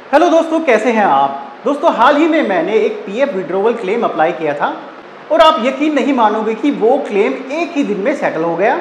Hello दोस्तों, कैसे हैं आप। दोस्तों, हाल ही में मैंने एक पीएफ विड्रॉवल क्लेम अप्लाई किया था और आप यकीन नहीं मानोगे कि वो क्लेम एक ही दिन में सेटल हो गया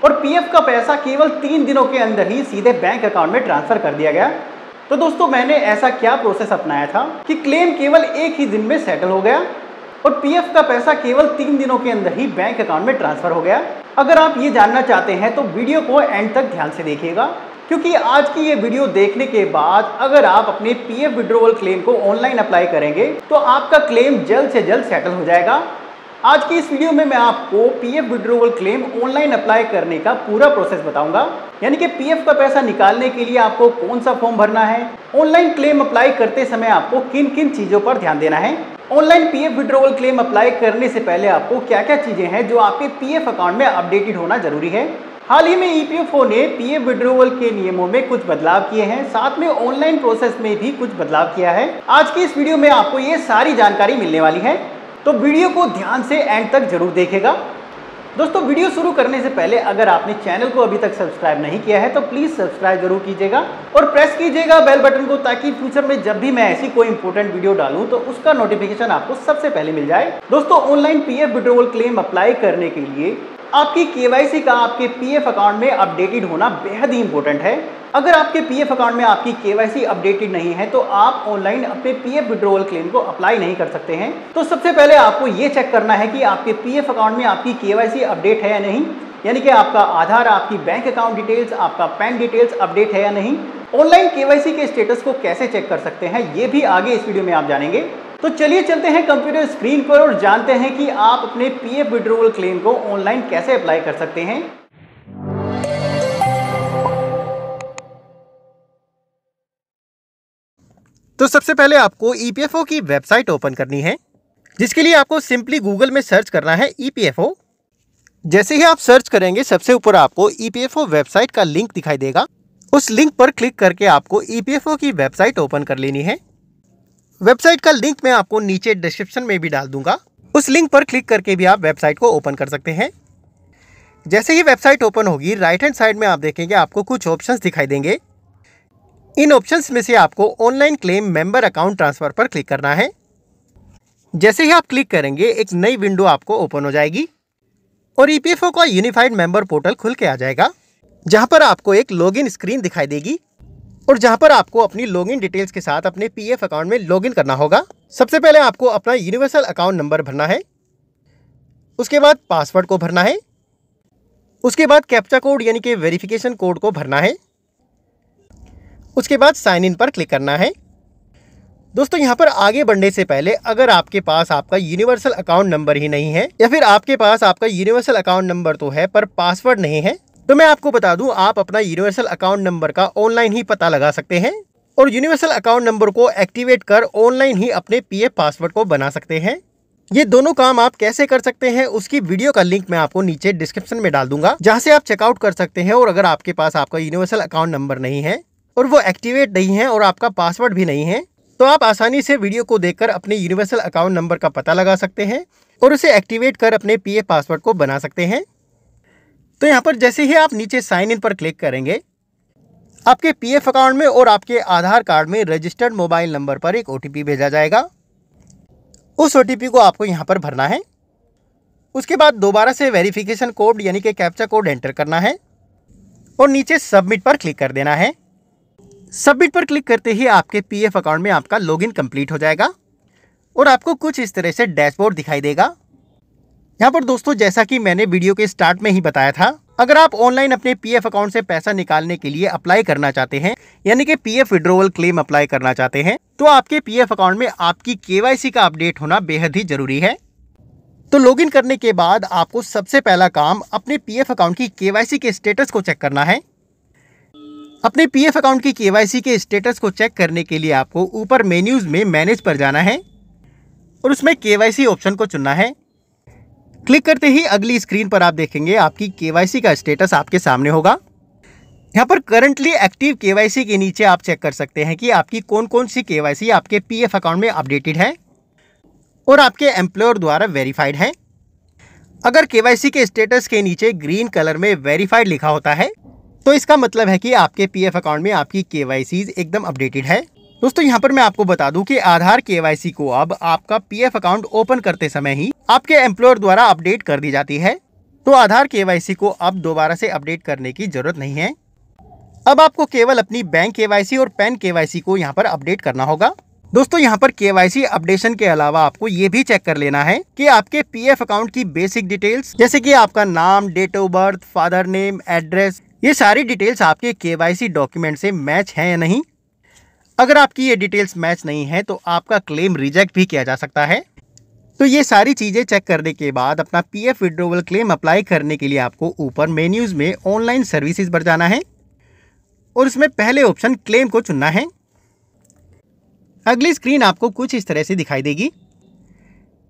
और पीएफ का पैसा केवल 3 दिनों के अंदर ही सीधे बैंक अकाउंट में ट्रांसफ़र कर दिया गया। तो दोस्तों, मैंने ऐसा क्या प्रोसेस अपनाया था कि क्लेम केवल एक ही दिन में सेटल हो गया और पीएफ का पैसा केवल 3 दिनों के अंदर ही बैंक अकाउंट में ट्रांसफ़र हो गया। अगर आप ये जानना चाहते हैं तो वीडियो को एंड तक ध्यान से देखिएगा, क्योंकि आज की ये वीडियो देखने के बाद अगर आप अपने पीएफ विड्रॉवल क्लेम को ऑनलाइन अप्लाई करेंगे तो आपका क्लेम जल्द से जल्द सेटल हो जाएगा। आज की इस वीडियो में मैं आपको PF withdrawal claim online apply करने का पूरा प्रोसेस बताऊंगा, यानी कि पीएफ का पैसा निकालने के लिए आपको कौन सा फॉर्म भरना है, ऑनलाइन क्लेम अप्लाई करते समय आपको किन किन चीज़ों पर ध्यान देना है, online PF withdrawal claim apply करने से पहले आपको क्या क्या चीज़ें हैं जो आपके पीएफ अकाउंट में अपडेटेड होना जरूरी है। हाल ही में ईपीएफओ ने पीएफ विड्रॉवल के नियमों में कुछ बदलाव किए हैं, साथ में ऑनलाइन प्रोसेस में भी कुछ बदलाव किया है। आज की इस वीडियो में आपको ये सारी जानकारी मिलने वाली है, तो वीडियो को ध्यान से एंड तक जरूर देखेगा। दोस्तों, वीडियो शुरू करने से पहले अगर आपने चैनल को अभी तक सब्सक्राइब नहीं किया है तो प्लीज़ सब्सक्राइब जरूर कीजिएगा और प्रेस कीजिएगा बेल बटन को, ताकि फ्यूचर में जब भी मैं ऐसी कोई इंपॉर्टेंट वीडियो डालूं तो उसका नोटिफिकेशन आपको सबसे पहले मिल जाए। दोस्तों, online PF withdrawal claim apply करने के लिए आपकी केवाईसी का आपके पीएफ अकाउंट में अपडेटेड होना बेहद ही इंपॉर्टेंट है। अगर आपके पीएफ अकाउंट में आपकी केवाईसी अपडेटेड नहीं है तो आप ऑनलाइन अपने पीएफ विड्रॉवल क्लेम को अप्लाई नहीं कर सकते हैं। तो सबसे पहले आपको ये चेक करना है कि आपके पीएफ अकाउंट में आपकी केवाईसी अपडेट है या नहीं, यानी कि आपका आधार, आपकी बैंक अकाउंट डिटेल्स, आपका पैन डिटेल्स अपडेट है या नहीं। ऑनलाइन केवाईसी के स्टेटस को कैसे चेक कर सकते हैं ये भी आगे इस वीडियो में आप जानेंगे। तो चलिए चलते हैं कंप्यूटर स्क्रीन पर और जानते हैं कि आप अपने पीएफ विड्रॉवल क्लेम को ऑनलाइन कैसे अप्लाई कर सकते हैं। तो सबसे पहले आपको ईपीएफओ की वेबसाइट ओपन करनी है, जिसके लिए आपको सिंपली गूगल में सर्च करना है ईपीएफओ। जैसे ही आप सर्च करेंगे सबसे ऊपर आपको ईपीएफओ वेबसाइट का लिंक दिखाई देगा। उस लिंक पर क्लिक करके आपको ईपीएफओ की वेबसाइट ओपन कर लेनी है। वेबसाइट का लिंक मैं आपको नीचे डिस्क्रिप्शन में भी डाल दूंगा। उस लिंक पर क्लिक करके भी आप वेबसाइट को ओपन कर सकते हैं। जैसे ही वेबसाइट ओपन होगी, राइट हैंड साइड में आप देखेंगे आपको कुछ ऑप्शंस दिखाई देंगे। इन ऑप्शंस में से आपको online claim member account transfer पर क्लिक करना है। जैसे ही आप क्लिक करेंगे एक नई विंडो आपको ओपन हो जाएगी और ईपीएफओ का यूनिफाइड मेंबर पोर्टल खुल के आ जाएगा, जहां पर आपको एक लॉगिन स्क्रीन दिखाई देगी और जहां पर आपको अपनी लॉगिन डिटेल्स के साथ अपने पीएफ अकाउंट में लॉगिन करना होगा। सबसे पहले आपको अपना यूनिवर्सल अकाउंट नंबर भरना है, उसके बाद पासवर्ड को भरना है, उसके बाद कैप्चा कोड यानी कि वेरिफिकेशन कोड को भरना है, उसके बाद साइन इन पर क्लिक करना है। दोस्तों, यहाँ पर आगे बढ़ने से पहले अगर आपके पास आपका यूनिवर्सल अकाउंट नंबर ही नहीं है या फिर आपके पास आपका यूनिवर्सल अकाउंट नंबर तो है पर पासवर्ड नहीं है, तो मैं आपको बता दूं आप अपना यूनिवर्सल अकाउंट नंबर का ऑनलाइन ही पता लगा सकते हैं और यूनिवर्सल अकाउंट नंबर को एक्टिवेट कर ऑनलाइन ही अपने पीएफ पासवर्ड को बना सकते हैं। ये दोनों काम आप कैसे कर सकते हैं उसकी वीडियो का लिंक मैं आपको नीचे डिस्क्रिप्शन में डाल दूंगा, जहां से आप चेकआउट कर सकते हैं। और अगर आपके पास आपका यूनिवर्सल अकाउंट नंबर नहीं है और वो एक्टिवेट नहीं है और आपका पासवर्ड भी नहीं है, तो आप आसानी से वीडियो को देखकर अपने यूनिवर्सल अकाउंट नंबर का पता लगा सकते हैं और उसे एक्टिवेट कर अपने पीएफ पासवर्ड को बना सकते हैं। तो यहाँ पर जैसे ही आप नीचे साइन इन पर क्लिक करेंगे, आपके पीएफ अकाउंट में और आपके आधार कार्ड में रजिस्टर्ड मोबाइल नंबर पर एक ओटीपी भेजा जाएगा। उस ओटीपी को आपको यहाँ पर भरना है। उसके बाद दोबारा से वेरिफिकेशन कोड यानी कि कैप्चा कोड एंटर करना है और नीचे सबमिट पर क्लिक कर देना है। सबमिट पर क्लिक करते ही आपके पीएफ अकाउंट में आपका लॉगिन कंप्लीट हो जाएगा और आपको कुछ इस तरह से डैशबोर्ड दिखाई देगा। यहाँ पर दोस्तों, जैसा कि मैंने वीडियो के स्टार्ट में ही बताया था, अगर आप ऑनलाइन अपने पीएफ अकाउंट से पैसा निकालने के लिए अप्लाई करना चाहते हैं, यानी कि पीएफ विड्रॉवल क्लेम अप्लाई करना चाहते हैं, तो आपके पीएफ अकाउंट में आपकी केवाईसी का अपडेट होना बेहद ही जरूरी है। तो लॉगिन करने के बाद आपको सबसे पहला काम अपने पीएफ अकाउंट की केवाईसी के स्टेटस को चेक करना है। अपने पीएफ अकाउंट की केवाईसी के स्टेटस को चेक करने के लिए आपको ऊपर मेन्यूज में मैनेज पर जाना है और उसमें केवाईसी ऑप्शन को चुनना है। क्लिक करते ही अगली स्क्रीन पर आप देखेंगे आपकी केवाईसी का स्टेटस आपके सामने होगा। यहाँ पर करंटली एक्टिव केवाईसी के नीचे आप चेक कर सकते हैं कि आपकी कौन कौन सी केवाईसी आपके पीएफ अकाउंट में अपडेटेड है और आपके एम्प्लॉयर द्वारा वेरीफाइड है। अगर केवाईसी के स्टेटस के नीचे ग्रीन कलर में वेरीफाइड लिखा होता है तो इसका मतलब है कि आपके पीएफ अकाउंट में आपकी केवाईसी एकदम अपडेटेड है। दोस्तों यहाँ पर मैं आपको बता दूं कि आधार केवाईसी को अब आपका पीएफ अकाउंट ओपन करते समय ही आपके एम्प्लॉयर द्वारा अपडेट कर दी जाती है। तो आधार केवाईसी को अब दोबारा से अपडेट करने की जरूरत नहीं है। अब आपको केवल अपनी बैंक केवाईसी और पैन केवाईसी को यहाँ पर अपडेट करना होगा। दोस्तों यहाँ पर केवाईसी अपडेशन के अलावा आपको ये भी चेक कर लेना है कि आपके पीएफ अकाउंट की बेसिक डिटेल्स जैसे कि आपका नाम, date of birth, father name, address, ये सारी डिटेल्स आपके केवाईसी डॉक्यूमेंट से मैच है या नहीं। अगर आपकी ये डिटेल्स मैच नहीं है तो आपका क्लेम रिजेक्ट भी किया जा सकता है। तो ये सारी चीज़ें चेक करने के बाद अपना पीएफ विड्रॉवल क्लेम अप्लाई करने के लिए आपको ऊपर मेन्यूज में ऑनलाइन सर्विसेज पर जाना है और इसमें पहले ऑप्शन क्लेम को चुनना है। अगली स्क्रीन आपको कुछ इस तरह से दिखाई देगी।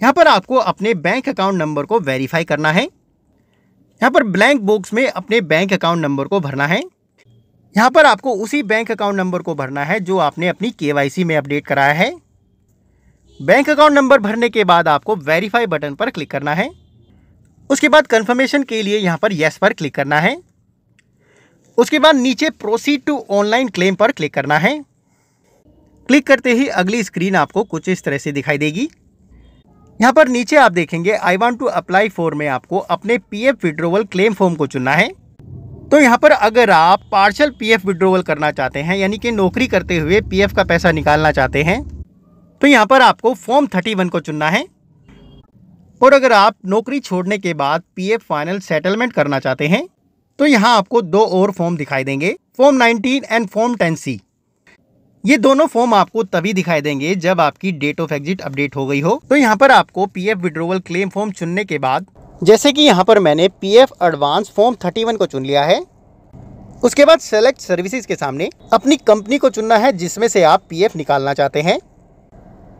यहाँ पर आपको अपने बैंक अकाउंट नंबर को वेरीफाई करना है। यहाँ पर ब्लैंक बॉक्स में अपने बैंक अकाउंट नंबर को भरना है। यहाँ पर आपको उसी बैंक अकाउंट नंबर को भरना है जो आपने अपनी केवाईसी में अपडेट कराया है। बैंक अकाउंट नंबर भरने के बाद आपको वेरीफाई बटन पर क्लिक करना है। उसके बाद कंफर्मेशन के लिए यहाँ पर येस पर क्लिक करना है। उसके बाद नीचे प्रोसीड टू ऑनलाइन क्लेम पर क्लिक करना है। क्लिक करते ही अगली स्क्रीन आपको कुछ इस तरह से दिखाई देगी। यहाँ पर नीचे आप देखेंगे I want to apply for में आपको अपने पीएफ विड्रॉवल क्लेम फॉर्म को चुनना है। तो यहाँ पर अगर आप पार्शियल पीएफ विड्रॉवल करना चाहते हैं यानी कि नौकरी करते हुए पीएफ का पैसा निकालना चाहते हैं तो यहाँ पर आपको फॉर्म 31 को चुनना है। और अगर आप नौकरी छोड़ने के बाद पीएफ फाइनल सेटलमेंट करना चाहते हैं तो यहाँ आपको दो और फॉर्म दिखाई देंगे, फॉर्म 19 एंड फॉर्म 10C। ये दोनों फॉर्म आपको तभी दिखाई देंगे जब आपकी डेट ऑफ एग्जिट अपडेट हो गई हो। तो यहाँ पर आपको पीएफ विड्रॉवल क्लेम फॉर्म चुनने के बाद जैसे कि यहाँ पर मैंने पीएफ एडवांस फॉर्म 31 को चुन लिया है। उसके बाद सेलेक्ट सर्विसेज के सामने अपनी कंपनी को चुनना है जिसमें से आप पीएफ निकालना चाहते हैं।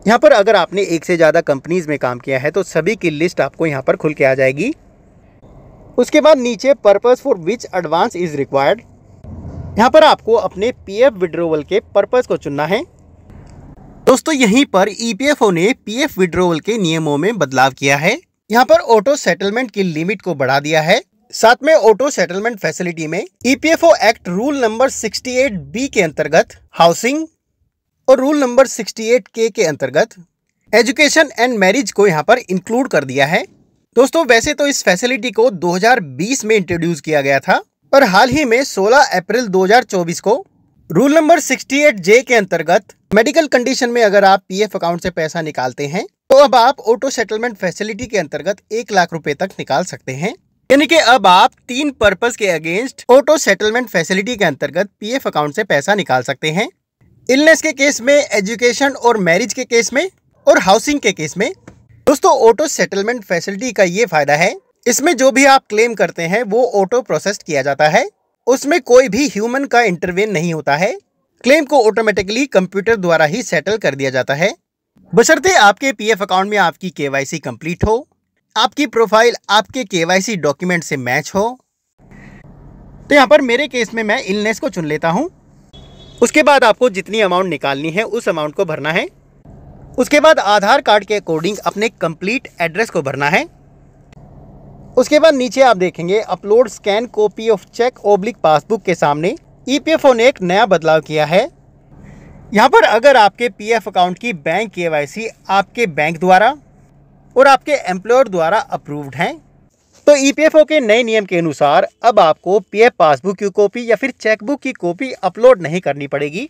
यहाँ पर अगर आपने एक से ज़्यादा कंपनीज में काम किया है तो सभी की लिस्ट आपको यहाँ पर खुल के आ जाएगी। उसके बाद नीचे purpose for which advance is required, यहाँ पर आपको अपने पीएफ विड्रॉवल के पर्पस को चुनना है। दोस्तों यहीं पर ईपीएफओ ने पीएफ विड्रॉवल के नियमों में बदलाव किया है। यहाँ पर ऑटो सेटलमेंट की लिमिट को बढ़ा दिया है। साथ में ऑटो सेटलमेंट फैसिलिटी में EPFO act rule number 68B के अंतर्गत हाउसिंग और रूल नंबर 68K के अंतर्गत एजुकेशन एंड मैरिज को यहाँ पर इंक्लूड कर दिया है। दोस्तों वैसे तो इस फैसिलिटी को 2020 में इंट्रोड्यूस किया गया था, पर हाल ही में 16 अप्रैल 2024 को रूल नंबर 68J के अंतर्गत मेडिकल कंडीशन में अगर आप पीएफ अकाउंट से पैसा निकालते हैं तो अब आप ऑटो सेटलमेंट फैसिलिटी के अंतर्गत 1 लाख रुपए तक निकाल सकते हैं। यानी कि अब आप 3 पर्पस के अगेंस्ट ऑटो सेटलमेंट फैसिलिटी के अंतर्गत पीएफ अकाउंट से पैसा निकाल सकते हैं। इलनेस के केस में, एजुकेशन और मैरिज के केस में और हाउसिंग के केस में। दोस्तों ऑटो सेटलमेंट फैसिलिटी का ये फायदा है, इसमें जो भी आप क्लेम करते हैं वो ऑटो प्रोसेस किया जाता है। उसमें कोई भी ह्यूमन का इंटरवेन नहीं होता है। क्लेम को ऑटोमेटिकली कंप्यूटर द्वारा ही सेटल कर दिया जाता है, बशर्ते आपके पीएफ अकाउंट में आपकी केवाईसी कंप्लीट हो, आपकी प्रोफाइल आपके केवाईसी डॉक्यूमेंट से मैच हो। तो यहाँ पर मेरे केस में मैं इलनेस को चुन लेता हूँ। उसके बाद आपको जितनी अमाउंट निकालनी है उस अमाउंट को भरना है। उसके बाद आधार कार्ड के अकॉर्डिंग अपने कंप्लीट एड्रेस को भरना है। उसके बाद नीचे आप देखेंगे upload scan copy of cheque oblique passbook के सामने ईपीएफओ ने एक नया बदलाव किया है। यहाँ पर अगर आपके पीएफ अकाउंट की बैंक केवाईसी आपके बैंक द्वारा और आपके एम्प्लॉयर द्वारा अप्रूव्ड हैं तो ईपीएफओ के नए नियम के अनुसार अब आपको पीएफ पासबुक की कॉपी या फिर चेकबुक की कॉपी अपलोड नहीं करनी पड़ेगी।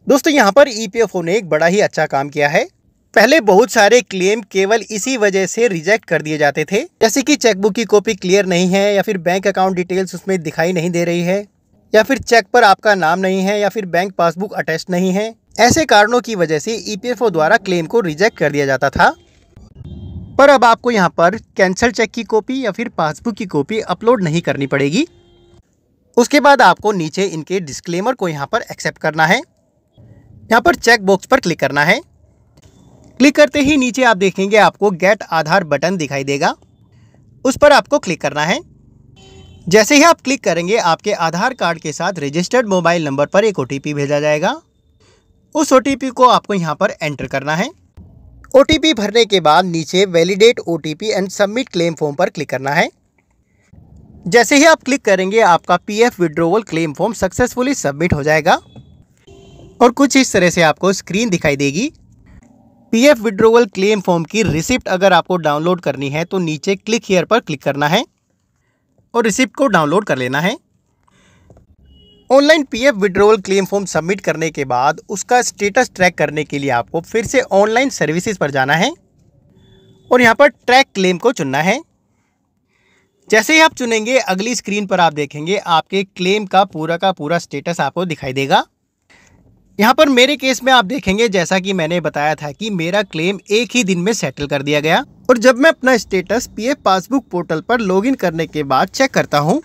दोस्तों यहाँ पर ईपीएफओ ने एक बड़ा ही अच्छा काम किया है। पहले बहुत सारे क्लेम केवल इसी वजह से रिजेक्ट कर दिए जाते थे, जैसे कि चेकबुक की कॉपी क्लियर नहीं है या फिर बैंक अकाउंट डिटेल्स उसमें दिखाई नहीं दे रही है या फिर चेक पर आपका नाम नहीं है या फिर बैंक पासबुक अटैच नहीं है। ऐसे कारणों की वजह से ईपीएफओ द्वारा क्लेम को रिजेक्ट कर दिया जाता था। पर अब आपको यहाँ पर कैंसल चेक की कॉपी या फिर पासबुक की कॉपी अपलोड नहीं करनी पड़ेगी। उसके बाद आपको नीचे इनके डिस्क्लेमर को यहाँ पर एक्सेप्ट करना है। यहाँ पर चेक बॉक्स पर क्लिक करना है। क्लिक करते ही नीचे आप देखेंगे आपको गेट आधार बटन दिखाई देगा, उस पर आपको क्लिक करना है। जैसे ही आप क्लिक करेंगे आपके आधार कार्ड के साथ रजिस्टर्ड मोबाइल नंबर पर एक ओटीपी भेजा जाएगा। उस ओटीपी को आपको यहाँ पर एंटर करना है। ओटीपी भरने के बाद नीचे validate OTP and submit claim form पर क्लिक करना है। जैसे ही आप क्लिक करेंगे आपका PF withdrawal claim form successfully submit हो जाएगा और कुछ इस तरह से आपको स्क्रीन दिखाई देगी। पीएफ विड्रॉवल क्लेम फॉर्म की रिसिप्ट अगर आपको डाउनलोड करनी है तो नीचे क्लिक हियर पर क्लिक करना है और रिसिप्ट को डाउनलोड कर लेना है। Online PF withdrawal claim form submit करने के बाद उसका स्टेटस ट्रैक करने के लिए आपको फिर से ऑनलाइन सर्विसेज पर जाना है और यहाँ पर ट्रैक क्लेम को चुनना है। जैसे ही आप चुनेंगे अगली स्क्रीन पर आप देखेंगे आपके क्लेम का पूरा स्टेटस आपको दिखाई देगा। यहाँ पर मेरे केस में आप देखेंगे जैसा कि मैंने बताया था कि मेरा क्लेम एक ही दिन में सेटल कर दिया गया। और जब मैं अपना स्टेटस पीएफ पासबुक पोर्टल पर लॉगिन करने के बाद चेक करता हूँ,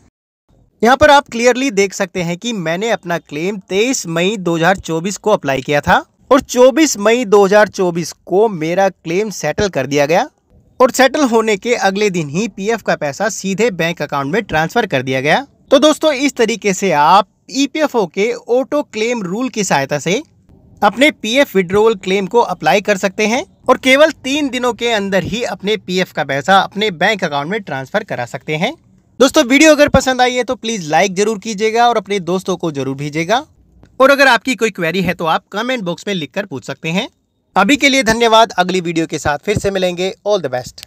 यहाँ पर आप क्लियरली देख सकते हैं कि मैंने अपना क्लेम 23 मई 2024 को अप्लाई किया था और 24 मई 2024 को मेरा क्लेम सेटल कर दिया गया और सेटल होने के अगले दिन ही पीएफ का पैसा सीधे बैंक अकाउंट में ट्रांसफर कर दिया गया। तो दोस्तों इस तरीके से आप ईपीएफओ के ऑटो क्लेम रूल की सहायता से अपने पीएफ विड्रॉवल क्लेम को अप्लाई कर सकते हैं और केवल 3 दिनों के अंदर ही अपने पीएफ का पैसा अपने बैंक अकाउंट में ट्रांसफर करा सकते हैं। दोस्तों वीडियो अगर पसंद आई है तो प्लीज लाइक जरूर कीजिएगा और अपने दोस्तों को जरूर भेजिएगा और अगर आपकी कोई क्वेरी है तो आप कमेंट बॉक्स में लिखकर पूछ सकते हैं। अभी के लिए धन्यवाद। अगली वीडियो के साथ फिर से मिलेंगे। All the best.